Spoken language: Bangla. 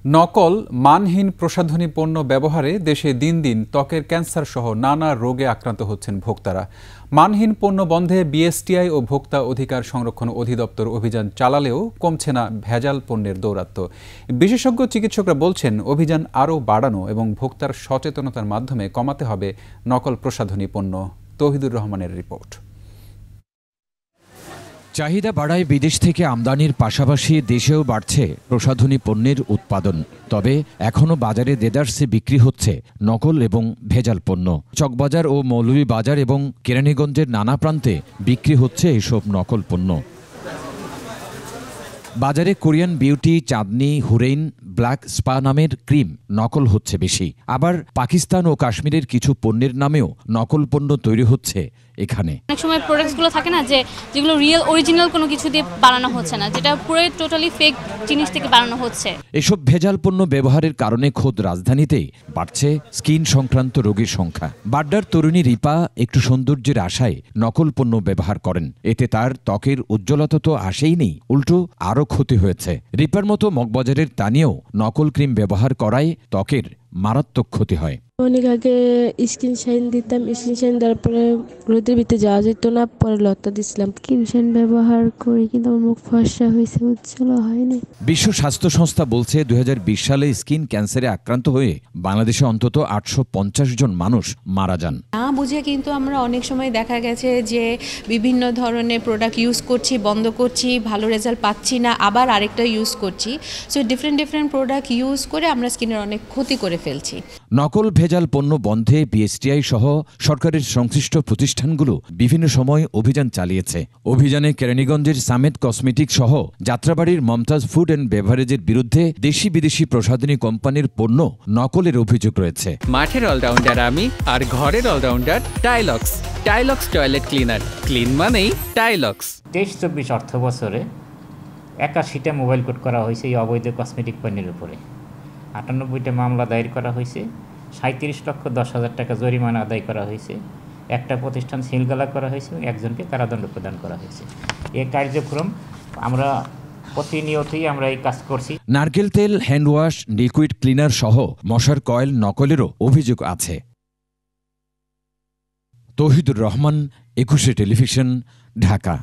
নকল মানহীন প্রসাধনী পণ্য ব্যবহারে দেশে দিন দিন ত্বকের ক্যান্সার সহ নানা রোগে আক্রান্ত হচ্ছেন ভোক্তারা। মানহীন পণ্য বন্ধে বিএসটিআই ও ভোক্তা অধিকার সংরক্ষণ অধিদপ্তর অভিযান চালালেও কমছে না ভেজাল পণ্যের দৌরাত্ম্য। বিশেষজ্ঞ চিকিৎসকরা বলছেন, অভিযান আরও বাড়ানো এবং ভোক্তার সচেতনতার মাধ্যমে কমাতে হবে নকল প্রসাধনী পণ্য। তৌহিদুর রহমানের রিপোর্ট। চাহিদা বাড়ায় বিদেশ থেকে আমদানির পাশাপাশি দেশেও বাড়ছে প্রসাধনী পণ্যের উৎপাদন। তবে এখনও বাজারে দেদারসে বিক্রি হচ্ছে নকল এবং ভেজাল পণ্য। চকবাজার ও মৌলভীবাজার এবং কেরানীগঞ্জের নানা প্রান্তে বিক্রি হচ্ছে এসব নকল পণ্য। বাজারে কোরিয়ান বিউটি, চাঁদনি, হুরেইন, ব্ল্যাক স্পা নামের ক্রিম নকল হচ্ছে বেশি। আবার পাকিস্তান ও কাশ্মীরের কিছু পণ্যের নামেও নকল পণ্য তৈরি হচ্ছে এখানে। অনেক সময় প্রোডাক্টসগুলো থাকে না, যেগুলো রিয়েল অরিজিনাল কোনো কিছু দিয়ে বানানো হচ্ছে না, যেটা পুরো টোটালি ফেক জিনিস থেকে বানানো হচ্ছে। এসব ভেজাল পণ্য ব্যবহারের কারণে খোদ রাজধানীতেই বাড়ছে স্কিন সংক্রান্ত রোগীর সংখ্যা। বাড্ডার তরুণী রিপা একটু সৌন্দর্যের আশায় নকল পণ্য ব্যবহার করেন। এতে তার ত্বকের উজ্জ্বলতা তো আসেইনি, উল্টো আরও ক্ষতি হয়েছে। রিপার মতো মগবাজারের তানিয়েও নকল ক্রিম ব্যবহার করায় ত্বকের মারাত্মক ক্ষতি হয়। অনেক আগে স্কিন শাইন দিতাম, স্কিন শাইন দেওয়ার পরে রোদের ভিতরে যাওয়া যেত না, পরে লতা দিছিলাম। স্কিন শাইন ব্যবহার করি কিন্তু মুখ ফর্সা হয়েছে, উজ্জ্বল হয়নি। বিশ্ব স্বাস্থ্য সংস্থা বলছে 2020 সালে স্কিন ক্যান্সারে আক্রান্ত হয়ে বাংলাদেশে অন্তত 850 জন মানুষ মারা যান। না বুঝে কিন্তু আমরা অনেক সময় দেখা গেছে যে বিভিন্ন ধরনের প্রোডাক্ট ইউজ করছি, বন্ধ করছি, ভালো রেজাল্ট পাচ্ছি না, আবার আরেকটা ইউজ করছি। সো ডিফারেন্ট প্রোডাক্ট ইউজ করে আমরা স্কিনের অনেক ক্ষতি করে ফেলছি। নকল ভেজাল পণ্য বন্ধে বিএসটিআই সহ সরকারের সংশ্লিষ্ট প্রতিষ্ঠানগুলো বিভিন্ন সময় অভিযান চালিয়েছে। অভিযানে কেরানীগঞ্জের সামেদ কসমেটিক সহ যাত্রাবাড়ির মমতাজ ফুড অ্যান্ড বেভারেজের বিরুদ্ধে দেশি বিদেশি প্রসাধনী কোম্পানির পণ্য নকলের অভিযোগ রয়েছে। মাঠের অলরাউন্ডার আমি, আর ঘরের allrounder Tylox. Tylox toilet cleaner, clean মানেই টাইলক্স। 23-24 অর্থ বছরে 81টা মোবাইল কোড করা হয়েছে এই অবৈধ কসমেটিক পণ্যের উপরে। 98টা মামলা দায়ের করা হয়েছে, 37,10,000 টাকা জরিমানা আদায় করা হয়েছে, একটা প্রতিষ্ঠান সিলগালা করা হয়েছে, একজনকে কারাদণ্ড প্রদান করা হয়েছে। এই কার্যক্রম আমরা প্রতিনিয়তই আমরা এই কাজ করছি। নারকেল তেল, হ্যান্ড ওয়াশ, লিকুইড ক্লিনার সহ মশার কয়েল নকলেরও অভিযোগ আছে। তৌহিদুর রহমান, 21 টেলিভিশন, ঢাকা।